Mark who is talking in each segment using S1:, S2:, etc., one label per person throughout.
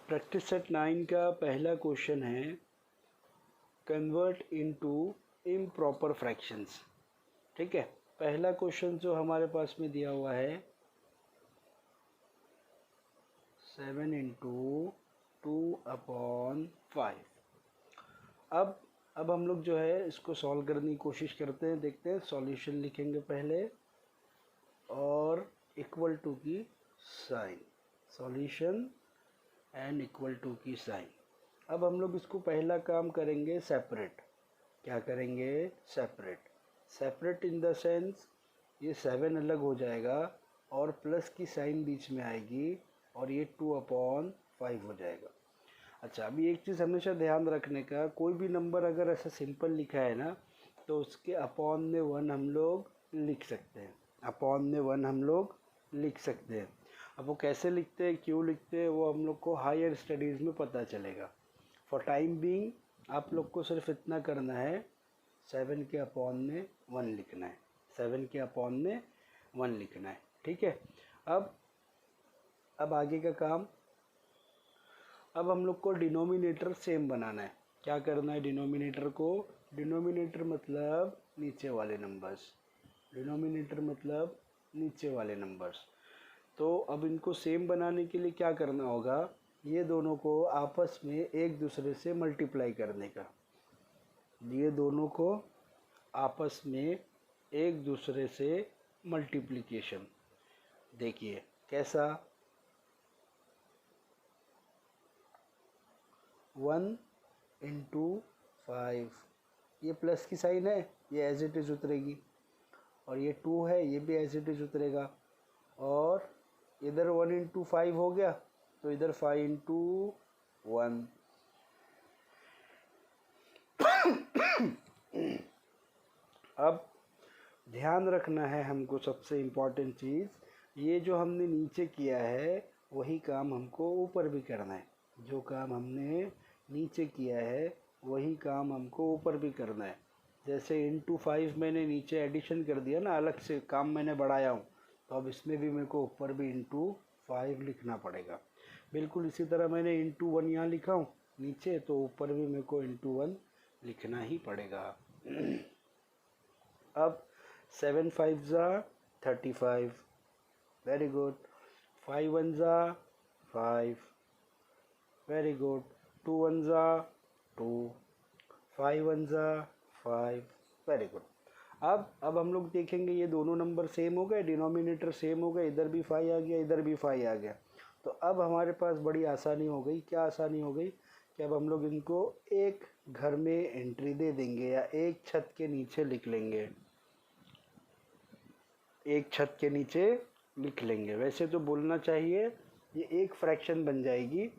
S1: Practice set 9 का पहला question है कन्वर्ट इनटू इम्प्रॉपर फ्रैक्शंस। ठीक है, पहला क्वेश्चन जो हमारे पास में दिया हुआ है 7 इंटू 2/5। अब हम लोग जो है इसको सॉल्व करने की कोशिश करते हैं। देखते हैं, सॉल्यूशन लिखेंगे पहले और इक्वल टू की sign, solution and equal to की साइन। अब हम लोग इसको पहला काम करेंगे सेपरेट। क्या करेंगे? सेपरेट इन द सेंस ये 7 अलग हो जाएगा और प्लस की साइन बीच में आएगी और ये 2/5 हो जाएगा। अच्छा, अभी एक चीज़ हमेशा ध्यान रखने का, कोई भी नंबर अगर ऐसा सिंपल लिखा है ना तो उसके अपॉन में 1 हम लोग लिख सकते हैं। अपॉन में 1 हम लोग लिख सकते हैं। अब वो कैसे लिखते हैं, क्यों लिखते हैं, वो हम लोग को हायर स्टडीज़ में पता चलेगा। फॉर टाइम बीइंग आप लोग को सिर्फ इतना करना है, 7 के अपॉन में 1 लिखना है। 7 के अपॉन में 1 लिखना है। ठीक है, अब आगे का काम, अब हम लोग को डिनोमिनेटर सेम बनाना है। क्या करना है? डिनोमिनेटर को, डिनोमिनेटर मतलब नीचे वाले नंबर्स, डिनोमिनेटर मतलब नीचे वाले नंबर्स। तो अब इनको सेम बनाने के लिए क्या करना होगा, ये दोनों को आपस में एक दूसरे से मल्टीप्लाई करने का। ये दोनों को आपस में एक दूसरे से मल्टीप्लिकेशन। देखिए कैसा, 1 इंटू 5, ये प्लस की साइन है, ये एज इट इज़ उतरेगी, और ये 2 है, ये भी एज इट इज़ उतरेगा। और इधर 1 इंटू 5 हो गया तो इधर 5 इंटू 1। अब ध्यान रखना है हमको, सबसे इम्पॉर्टेंट चीज़, ये जो हमने नीचे किया है वही काम हमको ऊपर भी करना है। जो काम हमने नीचे किया है वही काम हमको ऊपर भी करना है। जैसे इंटू 5 मैंने नीचे एडिशन कर दिया ना, अलग से काम मैंने बढ़ाया हूँ, तो अब इसमें भी मेरे को ऊपर भी इंटू 5 लिखना पड़ेगा। बिल्कुल इसी तरह मैंने इंटू 1 यहाँ लिखा हूँ नीचे, तो ऊपर भी मेरे को इंटू 1 लिखना ही पड़ेगा। अब 7 5 ज़ा 35, वेरी गुड। 5 1 ज़ा 5, वेरी गुड। 2 1 ज़ा 2, 5 1 ज़ा 5, वेरी गुड। अब हम लोग देखेंगे ये दोनों नंबर सेम हो गए, डिनोमिनेटर सेम हो गए, इधर भी 5 आ गया, इधर भी 5 आ गया। तो अब हमारे पास बड़ी आसानी हो गई। क्या आसानी हो गई कि अब हम लोग इनको एक घर में एंट्री दे देंगे या एक छत के नीचे लिख लेंगे, एक छत के नीचे लिख लेंगे। वैसे तो बोलना चाहिए ये एक फ्रैक्शन बन जाएगी,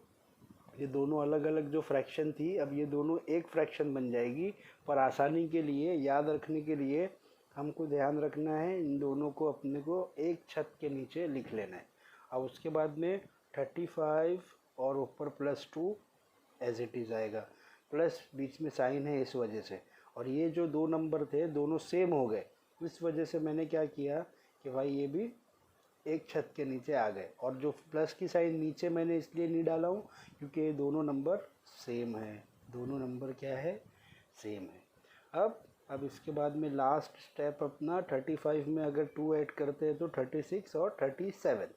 S1: ये दोनों अलग अलग जो फ्रैक्शन थी अब ये दोनों एक फ्रैक्शन बन जाएगी। पर आसानी के लिए, याद रखने के लिए हमको ध्यान रखना है, इन दोनों को अपने को एक छत के नीचे लिख लेना है। अब उसके बाद में 35 और ऊपर +2 एज इट इज़ आएगा, प्लस बीच में साइन है इस वजह से। और ये जो दो नंबर थे दोनों सेम हो गए, इस वजह से मैंने क्या किया कि भाई ये भी एक छत के नीचे आ गए। और जो प्लस की साइन नीचे मैंने इसलिए नहीं डाला हूँ क्योंकि ये दोनों नंबर सेम है, दोनों नंबर क्या है, सेम है। अब इसके बाद में लास्ट स्टेप अपना 35 में अगर 2 ऐड करते हैं तो 36 और 37,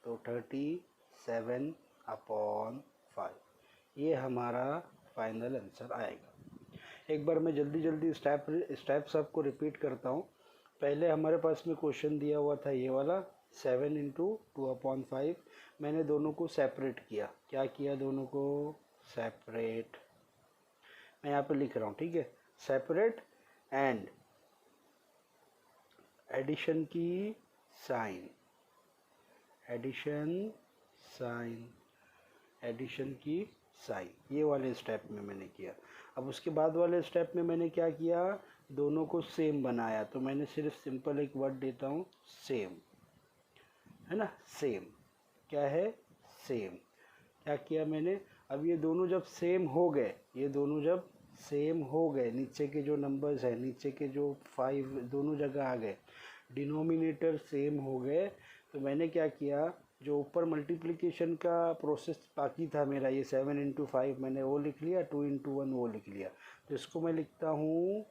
S1: तो 37/5 ये हमारा फाइनल आंसर आएगा। एक बार मैं जल्दी स्टेप्स आपको रिपीट करता हूँ। पहले हमारे पास में क्वेश्चन दिया हुआ था ये वाला 7 इंटू 2/5, मैंने दोनों को सेपरेट किया। क्या किया? दोनों को सेपरेट, मैं यहाँ पे लिख रहा हूँ, ठीक है, सेपरेट एंड एडिशन की साइन, एडिशन साइन, एडिशन की साइन, ये वाले स्टेप में मैंने किया। अब उसके बाद वाले स्टेप में मैंने क्या किया, दोनों को सेम बनाया। तो मैंने सिर्फ सिंपल एक वर्ड देता हूँ, सेम, है ना, सेम। क्या है? सेम। क्या किया मैंने? अब ये दोनों जब सेम हो गए, ये दोनों जब सेम हो गए, नीचे के जो नंबर्स हैं, नीचे के जो 5 दोनों जगह आ गए, डिनोमिनेटर सेम हो गए, तो मैंने क्या किया, जो ऊपर मल्टीप्लिकेशन का प्रोसेस बाकी था मेरा, ये 7 इंटू 5 मैंने वो लिख लिया, 2 इंटू 1 वो लिख लिया। तो इसको मैं लिखता हूँ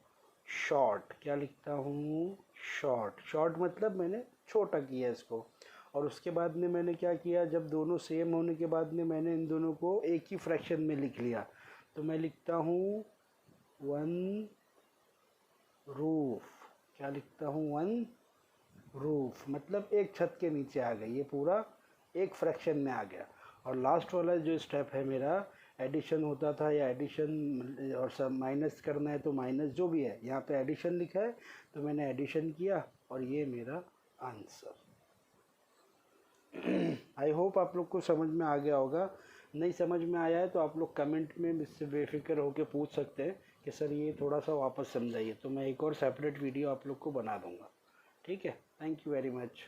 S1: शॉर्ट। क्या लिखता हूँ? शॉर्ट। शॉर्ट मतलब मैंने छोटा किया इसको। और उसके बाद में मैंने क्या किया, जब दोनों सेम होने के बाद में मैंने इन दोनों को एक ही फ्रैक्शन में लिख लिया। तो मैं लिखता हूँ 1 रूफ। क्या लिखता हूँ? 1 रूफ, मतलब एक छत के नीचे आ गई, ये पूरा एक फ्रैक्शन में आ गया। और लास्ट वाला जो स्टेप है मेरा, एडिशन होता था या एडिशन और सब माइनस करना है तो माइनस, जो भी है, यहाँ पे एडिशन लिखा है तो मैंने एडिशन किया और ये मेरा आंसर। आई होप आप लोग को समझ में आ गया होगा। नहीं समझ में आया है तो आप लोग कमेंट में मुझसे बेफिक्र होकर पूछ सकते हैं कि सर ये थोड़ा सा वापस समझाइए, तो मैं एक और सेपरेट वीडियो आप लोग को बना दूँगा। ठीक है, थैंक यू वेरी मच।